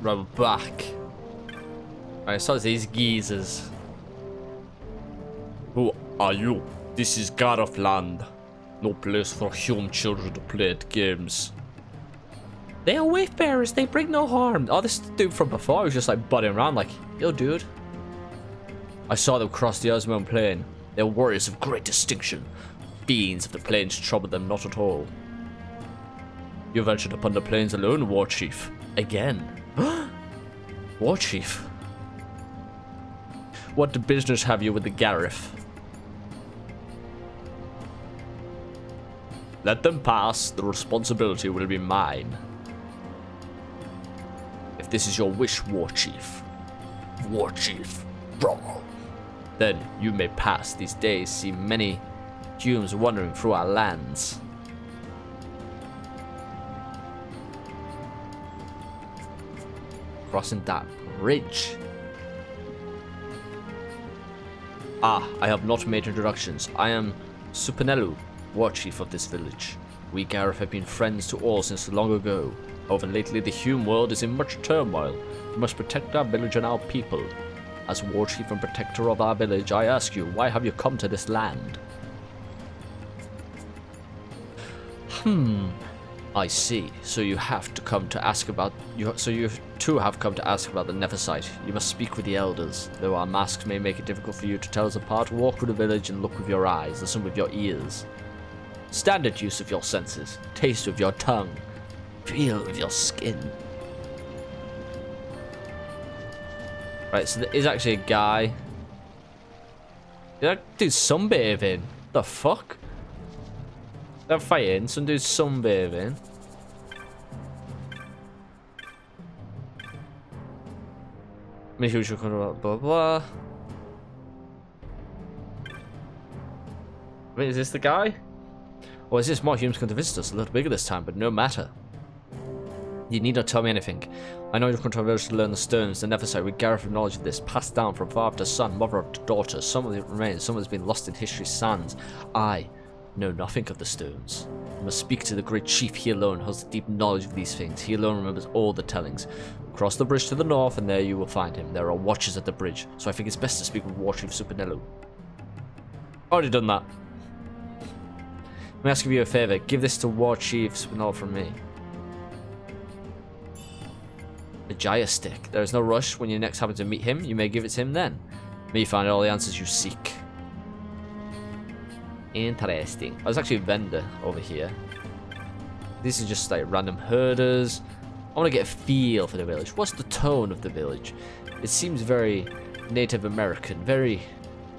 Right, we're back. Alright, so it's these geezers. Who are you? This is Garif land. No place for human children to play at games. They are wayfarers, they bring no harm. Oh, this dude from before was just like butting around like, yo dude. I saw them cross the Osmond plain. They were warriors of great distinction. Beings of the plains troubled them not at all. You ventured upon the plains alone, War Chief. Again. War Chief? What business have you with the Garif? Let them pass, the responsibility will be mine. If this is your wish, War Chief, bravo, then you may pass. These days see many humans wandering through our lands. Crossing that bridge. Ah, I have not made introductions. I am Supinelu, War Chief of this village. We Garif have been friends to all since long ago. However, lately the human world is in much turmoil. We must protect our village and our people. As War Chief and Protector of our village, I ask you, why have you come to this land? I see. So you have to come to ask about you too have come to ask about the Nephesite. You must speak with the elders. Though our masks may make it difficult for you to tell us apart, walk through the village and look with your eyes, listen with your ears. Standard use of your senses, taste with your tongue, feel with your skin. Right, so there is actually a guy. Did that dude sunbathing? The fuck? They're fighting, some dude's sunbathing. Maybe we should come about blah blah. Wait, is this the guy? Or is this more humans come to visit us? A little bigger this time, but no matter. You need not tell me anything. I know you've come to our village to learn the stones, the Nephesite. We Garif have knowledge of this, passed down from father to son, mother to daughter. Some of it remains, some has been lost in history's sands. I know nothing of the stones. You must speak to the great chief. He alone has deep knowledge of these things. He alone remembers all the tellings. Cross the bridge to the north and there you will find him. There are watchers at the bridge, so I think it's best to speak with War Chief Supinelu. Already done that. Let me ask you a favor. Give this to War Chief Supinelu from me. A Jahara stick. There is no rush. When you next happen to meet him, you may give it to him then. May you find all the answers you seek. Interesting. There's actually a vendor over here. These are just like random herders. I want to get a feel for the village. What's the tone of the village? It seems very Native American, very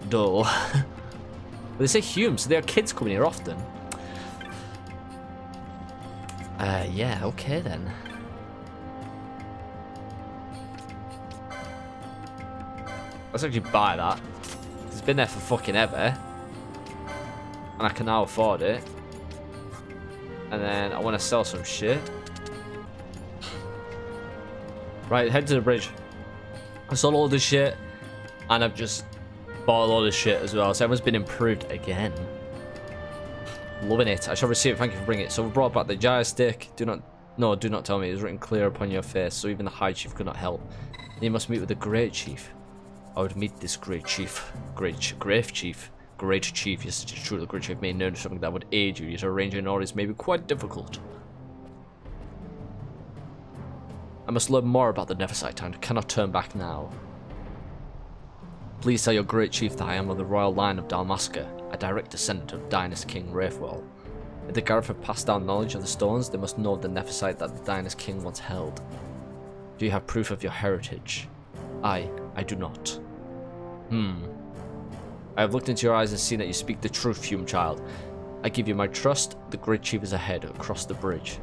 dull. But they say humans, so there are kids coming here often. Yeah, okay then. Let's actually buy that. It's been there for fucking ever. And I can now afford it. And then I want to sell some shit. Right, head to the bridge. I sold all this shit. And I've just bought all this shit as well. So everyone's been improved again. Loving it. I shall receive it. Thank you for bringing it. So we brought back the Jahara stick. Do not tell me. It is written clear upon your face. So even the High Chief could not help. You must meet with the Great Chief. I would meet this Great Chief. Great Chief. Yes, it is true. The Great Chief may know something that would aid you. Yet arranging orders may be quite difficult. I must learn more about the Nephesite and cannot turn back now. Please tell your Great Chief that I am of the royal line of Dalmasca, a direct descendant of Dynast King Raithwell. If the Garif have passed down knowledge of the stones, they must know of the Nephesite that the Dynast King once held. Do you have proof of your heritage? I do not. I have looked into your eyes and seen that you speak the truth, human child. I give you my trust. The Great Chief is ahead, across the bridge.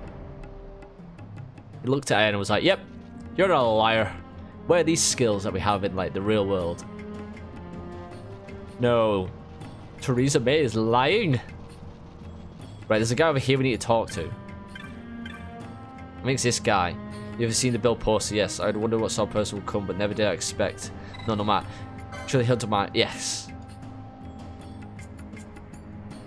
He looked at it and was like, yep, you're not a liar. Where are these skills that we have in, like, the real world? No. Theresa May is lying. Right, there's a guy over here we need to talk to. I think it's this guy. You ever seen the bill poster? Yes. I'd wonder what sort of person would come, but never did I expect. No matter. Actually, held to my... Yes.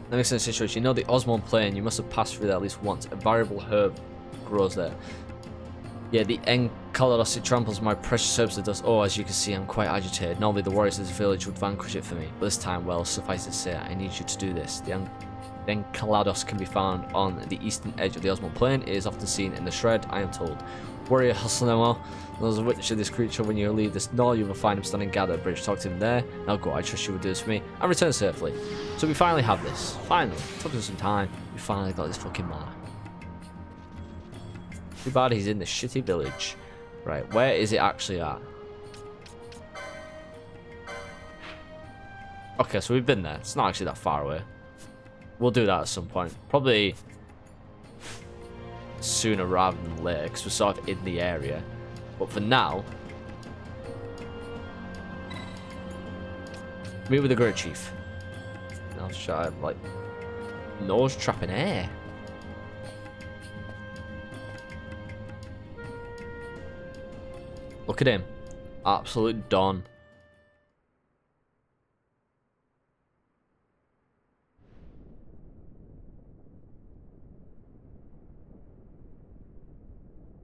That makes sense situation. You know the Osmond Plain. You must have passed through there at least once. A variable herb grows there. Yeah, the Calados, it tramples my precious herbs to dust. Oh, as you can see, I'm quite agitated. Normally the warriors of this village would vanquish it for me, but this time, well, suffice it to say, I need you to do this. Then Calados can be found on the eastern edge of the Osmond Plain. It is often seen in the Shred, I am told. Warrior Hassanema, there's a witness of this creature. When you leave this knoll, you will find him standing guard at the bridge. Talk to him there. Now go, I trust you will do this for me, and return safely. So we finally have this. Finally. It took us some time. We finally got this fucking mark. Too bad he's in the shitty village. Right, where is it actually at? Okay, so we've been there. It's not actually that far away. We'll do that at some point. Probably sooner rather than later, because we're sort of in the area. But for now, meet with the Great Chief. I'll try, like, nose trapping air. Look at him. Absolute Don.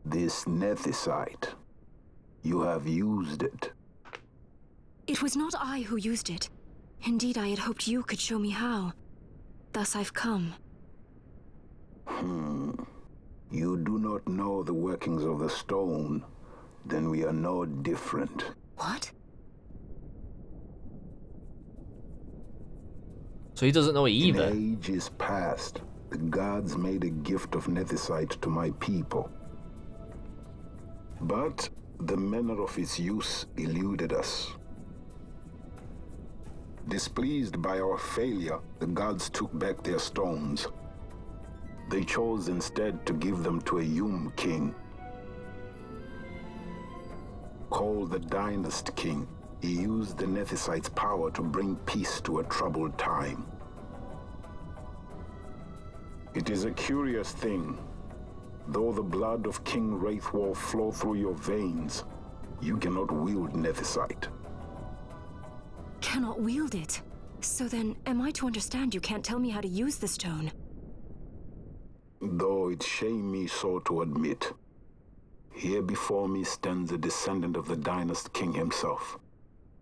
This nethicite. You have used it. It was not I who used it. Indeed, I had hoped you could show me how. Thus I've come. You do not know the workings of the stone. Then we are no different. What? So he doesn't know either. In ages past, the gods made a gift of nethicite to my people. But the manner of its use eluded us. Displeased by our failure, the gods took back their stones. They chose instead to give them to a Yum king. Called the Dynast King, he used the nethicite's power to bring peace to a troubled time. It is a curious thing. Though the blood of King Wraithwolf flow through your veins, you cannot wield nethicite. Cannot wield it? So then, am I to understand you can't tell me how to use the stone? Though it shame me so to admit, here before me stands a descendant of the Dynast King himself,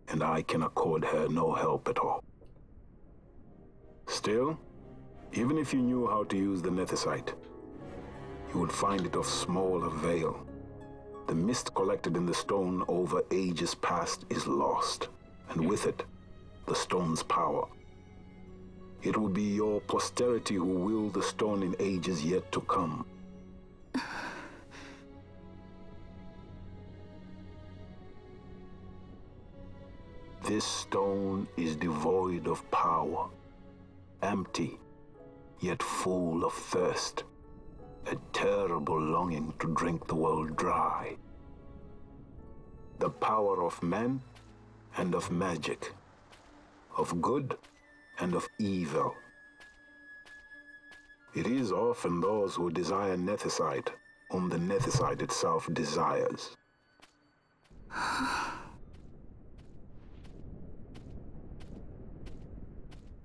and I can accord her no help at all. Still, even if you knew how to use the nethicite, you would find it of small avail. The mist collected in the stone over ages past is lost, and with it, the stone's power. It will be your posterity who will the stone in ages yet to come. This stone is devoid of power, empty, yet full of thirst, a terrible longing to drink the world dry. The power of men and of magic, of good and of evil. It is often those who desire nethicite whom the nethicite itself desires.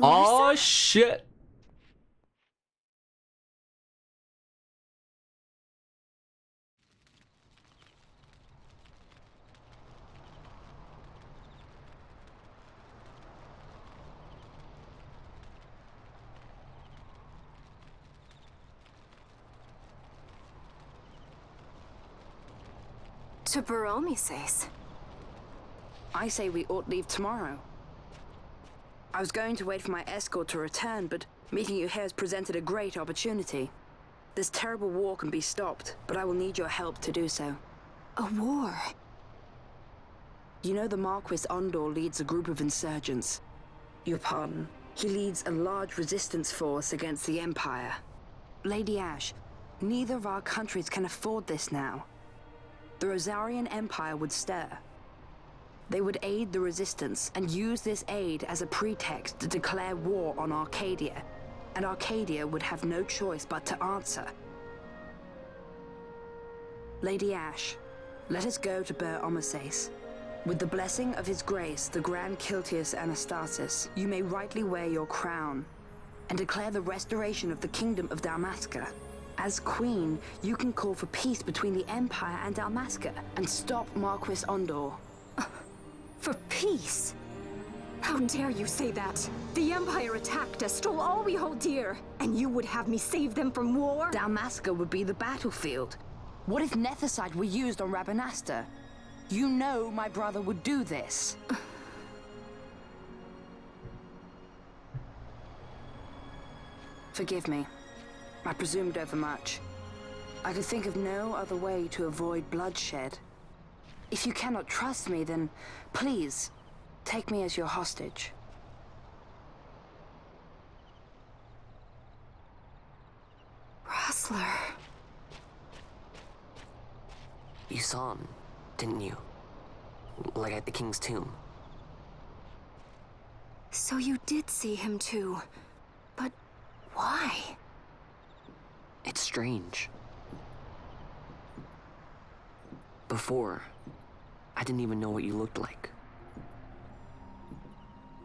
Oh shit. To Baromi says. I say we ought leave tomorrow. I was going to wait for my escort to return, but meeting you here has presented a great opportunity. This terrible war can be stopped, but I will need your help to do so. A war? You know the Marquis Ondor leads a group of insurgents. Your pardon. He leads a large resistance force against the Empire. Lady Ash, neither of our countries can afford this now. The Rosarian Empire would stir. They would aid the resistance and use this aid as a pretext to declare war on Arcadia, and Arcadia would have no choice but to answer. Lady Ash, let us go to Ber Omases. With the blessing of his grace, the Grand Kiltius Anastasis, you may rightly wear your crown and declare the restoration of the Kingdom of Dalmasca As queen, you can call for peace between the Empire and Dalmasca and stop Marquis Ondor. For peace? How dare you say that? The Empire attacked us, stole all we hold dear, and you would have me save them from war? Dalmasca would be the battlefield. What if Nethicite were used on Rabanastre? You know my brother would do this. Forgive me. I presumed overmuch. I could think of no other way to avoid bloodshed. If you cannot trust me, then please, take me as your hostage. Rustler. You saw him, didn't you? Like at the King's tomb. So you did see him too. But why? It's strange. Before, I didn't even know what you looked like.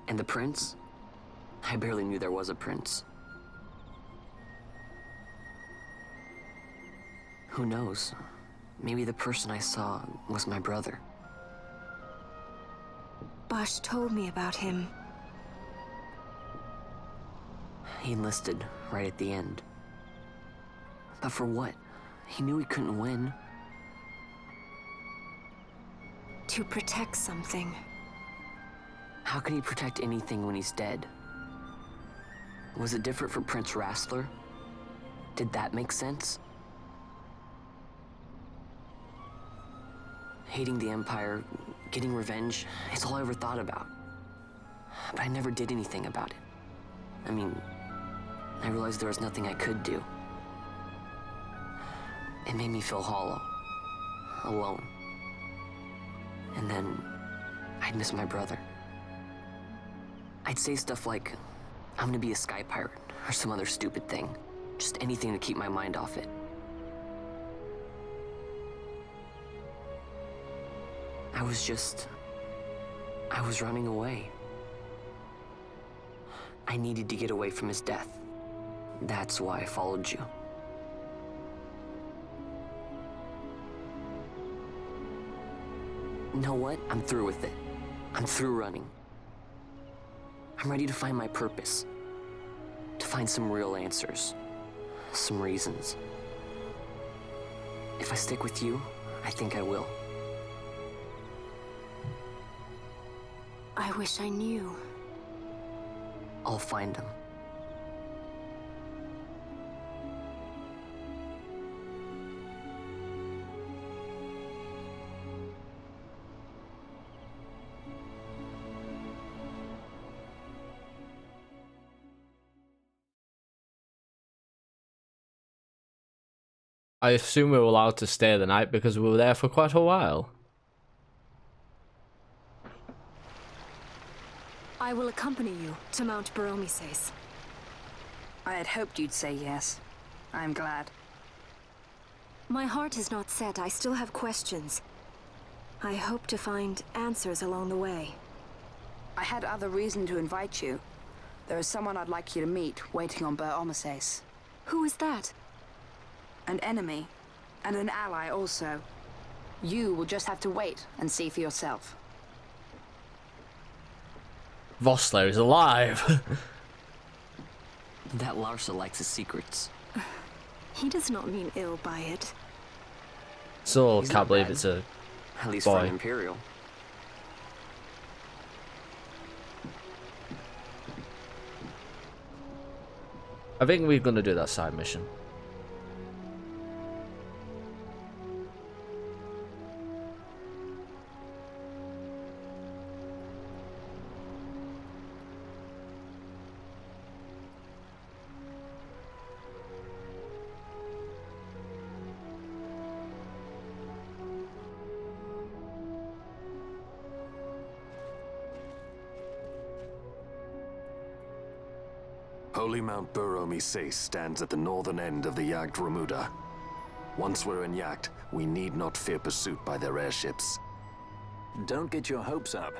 And the prince? I barely knew there was a prince. Who knows? Maybe the person I saw was my brother. Bosch told me about him. He enlisted right at the end. But for what? He knew he couldn't win. To protect something. How can he protect anything when he's dead? Was it different for Prince Rastler? Did that make sense? Hating the Empire, getting revenge, it's all I ever thought about. But I never did anything about it. I mean, I realized there was nothing I could do. It made me feel hollow, alone. And then, I'd miss my brother. I'd say stuff like, I'm gonna be a sky pirate, or some other stupid thing. Just anything to keep my mind off it. I was running away. I needed to get away from his death. That's why I followed you. You know what? I'm through with it. I'm through running. I'm ready to find my purpose. To find some real answers. Some reasons. If I stick with you, I think I will. I wish I knew. I'll find him. I assume we were allowed to stay the night because we were there for quite a while. I will accompany you to Mount Baromises. I had hoped you'd say yes. I'm glad. My heart is not set. I still have questions. I hope to find answers along the way. I had other reason to invite you. There is someone I'd like you to meet, waiting on Baromises. Who is that? An enemy, and an ally also. You will just have to wait and see for yourself. Vossler is alive. That Larsa likes his secrets. He does not mean ill by it. Still He's can't not believe bad. it's a At least boy. for an Imperial. I think we're gonna do that side mission. Holy Mount Baromises stands at the northern end of the Jagd Remuda. Once we're in Jagd, we need not fear pursuit by their airships. Don't get your hopes up.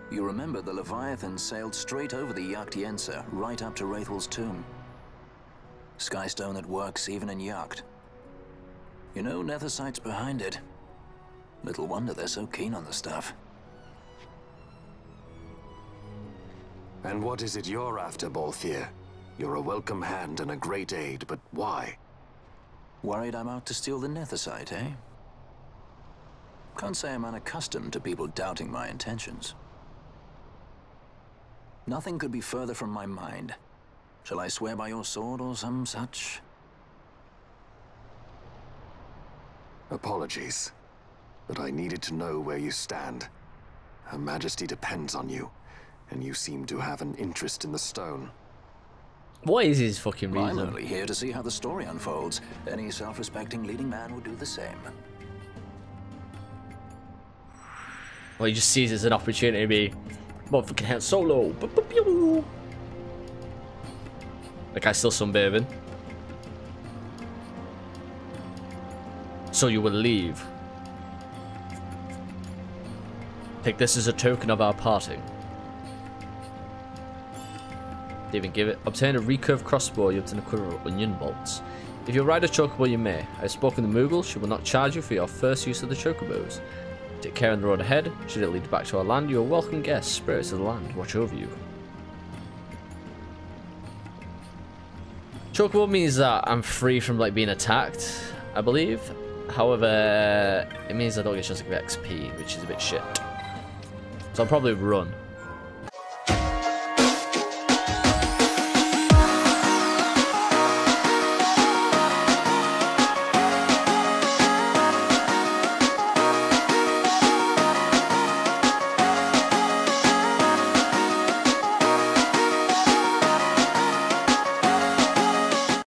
You remember the Leviathan sailed straight over the Jagd Yensa, right up to Wraithel's tomb. Skystone that works even in Yacht. You know, Nethersight's behind it. Little wonder they're so keen on the stuff. And what is it you're after, Balthier? You're a welcome hand and a great aid, but why? Worried I'm out to steal the Nethersight, eh? Can't say I'm unaccustomed to people doubting my intentions. Nothing could be further from my mind. Shall I swear by your sword or some such? Apologies, but I needed to know where you stand. Her Majesty depends on you, and you seem to have an interest in the stone. What is his fucking reason? I'm only here to see how the story unfolds. Any self-respecting leading man would do the same. Well, he just sees it as an opportunity to be motherfucking Han Solo. That guy's still sunbathing. So you will leave. Take this as a token of our parting. Didn't even give it. Obtain a recurved crossbow, you obtain a quiver of onion bolts. If you ride a chocobo, you may. I have spoken to Moogle, she will not charge you for your first use of the chocobos. Take care on the road ahead. Should it lead back to our land, you are welcome guests. Spirits of the land, watch over you. Chocobo means that I'm free from like being attacked, I believe. However, it means I don't get a chance to get XP, which is a bit shit. So I'll probably run.